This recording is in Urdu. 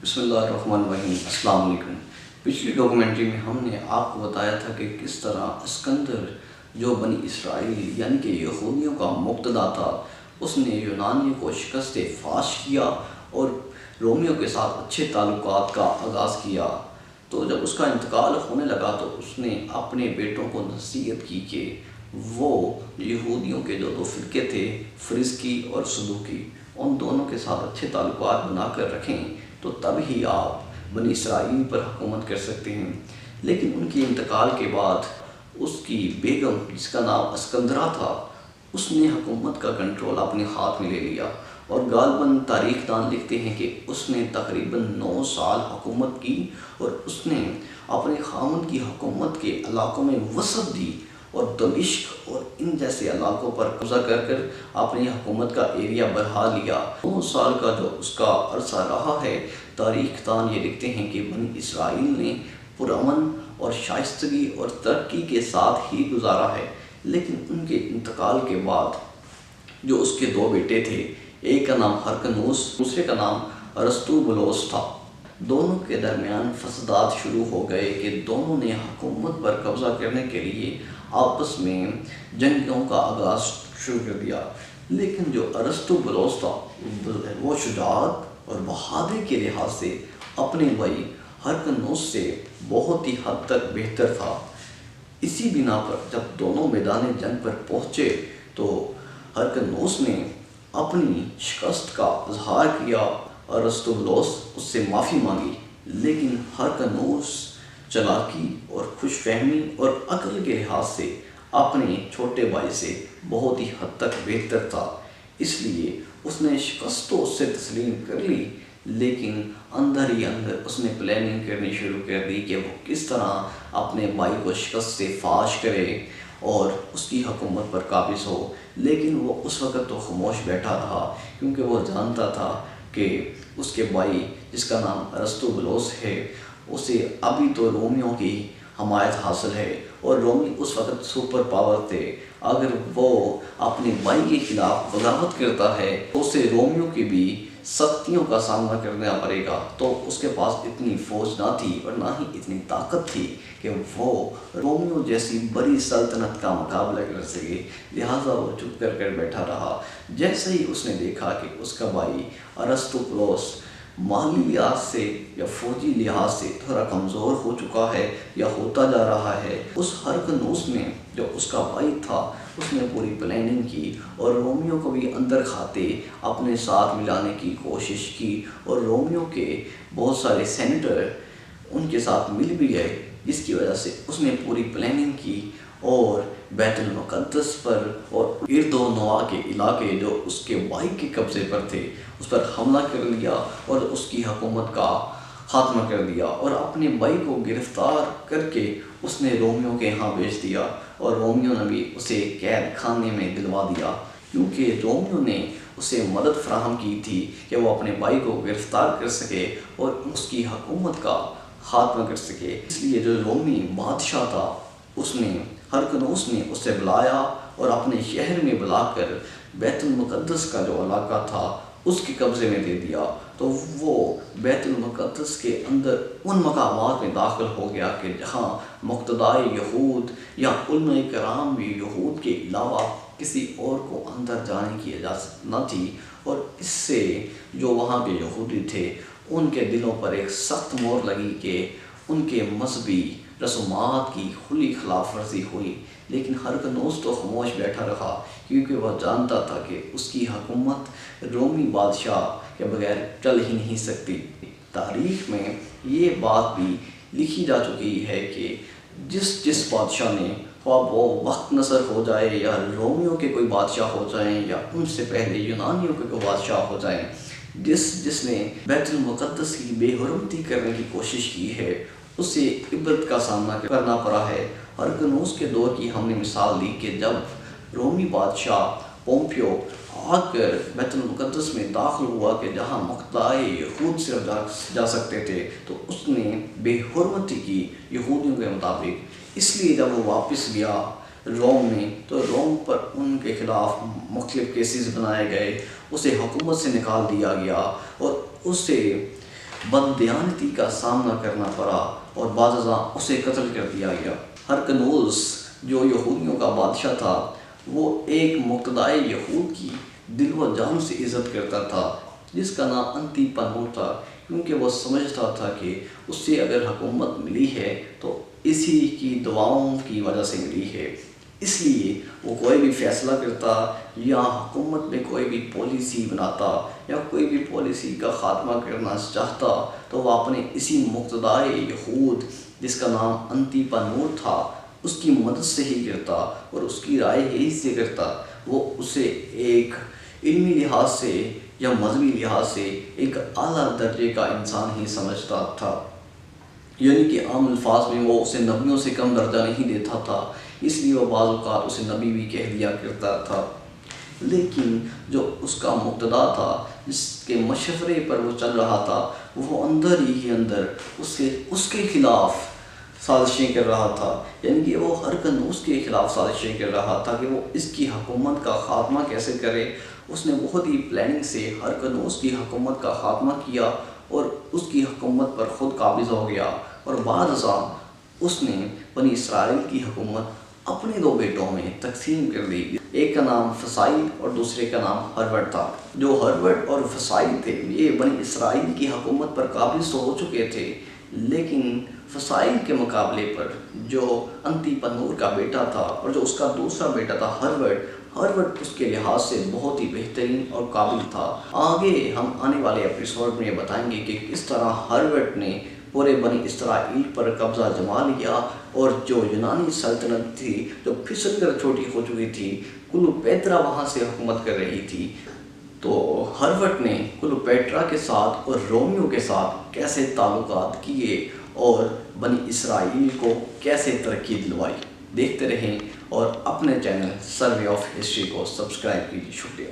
بسم اللہ الرحمن الرحیم۔ السلام علیکم۔ پچھلی ڈاکومنٹری میں ہم نے آپ کو بتایا تھا کہ کس طرح اسکندر جو بنی اسرائیل یعنی کہ یہودیوں کا مقتدا تھا، اس نے یونانیوں کو شکست فاش کیا اور رومیوں کے ساتھ اچھے تعلقات کا آغاز کیا۔ تو جب اس کا انتقال ہونے لگا تو اس نے اپنے بیٹوں کو نصیحت کی کہ وہ یہودیوں کے جو دو فرقے تھے، فرزکی اور صدوقی، ان دونوں کے ساتھ اچھے تعلقات بنا کر رکھیں تو تب ہی آپ بنی اسرائیل پر حکومت کر سکتے ہیں۔ لیکن ان کے انتقال کے بعد اس کی بیگم جس کا نام اسکندرا تھا، اس نے حکومت کا کنٹرول اپنے ہاتھ میں لے لیا، اور غالباً تاریخ دان لکھتے ہیں کہ اس نے تقریباً 9 سال حکومت کی، اور اس نے اپنے خاوند کی حکومت کے علاقوں میں وسعت دی اور دمشق اور ان جیسے علاقوں پر قبضہ کر کر اپنی حکومت کا ایریا بڑھا لیا۔ 9 سال کا جو اس کا عرصہ رہا ہے، تاریخ دان یہ لکھتے ہیں کہ بنی اسرائیل نے پرامن اور شائستگی اور ترقی کے ساتھ ہی گزارا ہے۔ لیکن ان کے انتقال کے بعد جو اس کے 2 بیٹے تھے، ایک کا نام ہرکنوس، دوسرے کا نام ارسطوبولوس تھا، دونوں کے درمیان فسادات شروع ہو گئے کہ دونوں نے حکومت پر قبضہ کرنے کے لیے آپس میں جنگوں کا آغاز شروع کر دیا۔ لیکن جو ارسطوبولوس تھا وہ شجاعت اور بہادری کے لحاظ سے اپنے بھائی ہرکنوس سے بہت ہی حد تک بہتر تھا۔ اسی بنا پر جب دونوں میدان جنگ پر پہنچے تو ہرکنوس نے اپنی شکست کا اظہار کیا، ارسطوبولوس اس سے معافی مانگی، لیکن ہرکنوس چالاکی اور خوش فہمی اور عقل کے لحاظ سے اپنے چھوٹے بھائی سے بہت ہی حد تک بہتر تھا، اس لیے اس نے شکست تو اس سے تسلیم کر لی، لیکن اندر ہی اندر اس نے پلاننگ کرنی شروع کر دی کہ وہ کس طرح اپنے بھائی کو شکست سے فاش کرے اور اس کی حکومت پر قابض ہو۔ لیکن وہ اس وقت تو خاموش بیٹھا رہا، کیونکہ وہ جانتا تھا کہ اس کے بھائی جس کا نام ارسطوبولوس ہے، اسے ابھی تو رومیوں کی حمایت حاصل ہے، اور رومی اس وقت سپر پاور تھے۔ اگر وہ اپنے بھائی کے خلاف بغاوت کرتا ہے تو اسے رومیوں کی بھی سختیوں کا سامنا کرنا پڑے گا۔ تو اس کے پاس اتنی فوج نہ تھی اور نہ ہی اتنی طاقت تھی کہ وہ رومیوں جیسی بڑی سلطنت کا مقابلہ کر سکے، لہٰذا وہ چپ کر بیٹھا رہا۔ جیسے ہی اس نے دیکھا کہ اس کا بھائی ارسطوبولوس مالی لحاظ سے یا فوجی لحاظ سے تھوڑا کمزور ہو چکا ہے یا ہوتا جا رہا ہے، اس ہرکنوس نے جو اس کا بھائی تھا، اس نے پوری پلاننگ کی اور رومیوں کو بھی اندر کھاتے اپنے ساتھ ملانے کی کوشش کی، اور رومیوں کے بہت سارے سینیٹر ان کے ساتھ مل بھی گئے، جس کی وجہ سے اس نے پوری پلاننگ کی اور بیت المقدس پر اور ارد و نواح کے علاقے جو اس کے بھائی کے قبضے پر تھے، اس پر حملہ کر لیا اور اس کی حکومت کا خاتمہ کر دیا، اور اپنے بھائی کو گرفتار کر کے اس نے رومیوں کے ہاں بھیج دیا، اور رومیوں نے بھی اسے قید خانے میں دلوا دیا، کیونکہ رومیوں نے اسے مدد فراہم کی تھی کہ وہ اپنے بھائی کو گرفتار کر سکے اور اس کی حکومت کا خاتمہ کر سکے۔ اس لیے جو رومی بادشاہ تھا، اس نے ہرکنوس نے اسے بلایا اور اپنے شہر میں بلا کر بیت المقدس کا جو علاقہ تھا اس کے قبضے میں دے دیا۔ تو وہ بیت المقدس کے اندر ان مقامات میں داخل ہو گیا کہ جہاں مقتدائے یہود یا علماء کرام بھی یہود کے علاوہ کسی اور کو اندر جانے کی اجازت نہ تھی، اور اس سے جو وہاں کے یہودی تھے ان کے دلوں پر ایک سخت مہر لگی کہ ان کے مذہبی رسومات کی کھلی خلاف ورزی ہوئی۔ لیکن ہرکنوس تو خاموش بیٹھا رہا، کیونکہ وہ جانتا تھا کہ اس کی حکومت رومی بادشاہ کے بغیر چل ہی نہیں سکتی۔ تاریخ میں یہ بات بھی لکھی جا چکی ہے کہ جس بادشاہ نے، خواہ وہ وقت نصر ہو جائے یا رومیوں کے کوئی بادشاہ ہو جائیں یا ان سے پہلے یونانیوں کے کوئی بادشاہ ہو جائیں، جس نے بیت المقدس کی بے حرمتی کرنے کی کوشش کی ہے، اسے عبرت کا سامنا کرنا پڑا ہے۔ ہرکنوس کے دور کی ہم نے مثال دی کہ جب رومی بادشاہ پومپیو آ کر بیت المقدس میں داخل ہوا کہ جہاں مقتدائے یہود صرف جا سکتے تھے، تو اس نے بے حرمتی کی یہودیوں کے مطابق۔ اس لیے جب وہ واپس گیا روم میں تو روم پر ان کے خلاف مختلف کیسز بنائے گئے، اسے حکومت سے نکال دیا گیا اور اسے بددیانتی کا سامنا کرنا پڑا اور بعض ازاں اسے قتل کر دیا گیا۔ ہرکنوس جو یہودیوں کا بادشاہ تھا وہ ایک مقتدائے یہود کی دل و جان سے عزت کرتا تھا جس کا نام انتیپانور تھا، کیونکہ وہ سمجھتا تھا کہ اس سے اگر حکومت ملی ہے تو اسی کی دعاؤں کی وجہ سے ملی ہے، اس لیے وہ کوئی بھی فیصلہ کرتا یا حکومت میں کوئی بھی پالیسی بناتا یا کوئی بھی پالیسی کا خاتمہ کرنا چاہتا تو وہ اپنے اسی مقتدائے یہود جس کا نام انتیپانور تھا اس کی مدد سے ہی کرتا اور اس کی رائے یہی سے کرتا۔ وہ اسے ایک علمی لحاظ سے یا مذہبی لحاظ سے ایک اعلیٰ درجے کا انسان ہی سمجھتا تھا، یعنی کہ عام الفاظ میں وہ اسے نبیوں سے کم درجہ نہیں دیتا تھا، اس لیے وہ بعض اوقات اسے نبی بھی کہہ دیا کرتا تھا۔ لیکن جو اس کا مقتدا تھا جس کے مشورے پر وہ چل رہا تھا وہ اندر ہی اندر اس کے خلاف سازشیں کر رہا تھا، یعنی کہ وہ ہرکنوس کے خلاف سازشیں کر رہا تھا کہ وہ اس کی حکومت کا خاتمہ کیسے کرے۔ اس نے بہت ہی پلاننگ سے ہرکنوس کی حکومت کا خاتمہ کیا اور اس کی حکومت پر خود قابض ہو گیا، اور بعد ازاں اس نے بنی اسرائیل کی حکومت اپنے دو بیٹوں میں تقسیم کر دی، ایک کا نام فسائل اور دوسرے کا نام ہربٹ تھا۔ جو ہربٹ اور فسائل تھے یہ بنی اسرائیل کی حکومت پر قابض تو ہو چکے تھے، لیکن فسائل کے مقابلے پر جو انتیپانور کا بیٹا تھا اور جو اس کا دوسرا بیٹا تھا ہربٹ اس کے لحاظ سے بہت ہی بہترین اور قابل تھا۔ آگے ہم آنے والے ایپیسوڈ میں بتائیں گے کہ کس طرح ہربٹ نے پورے بنی اسرائیل پر قبضہ جما لیا اور جو یونانی سلطنت تھی جو پھسل کر چھوٹی ہو چکی تھی، کلوپیترا وہاں سے حکومت کر رہی تھی، تو ہربٹ نے کلوپیٹرا کے ساتھ اور رومیو کے ساتھ کیسے تعلقات کیے اور بنی اسرائیل کو کیسے ترقی دلوائی۔ دیکھتے رہیں اور اپنے چینل سروے آف ہسٹری کو سبسکرائب کیجیے۔ شکریہ۔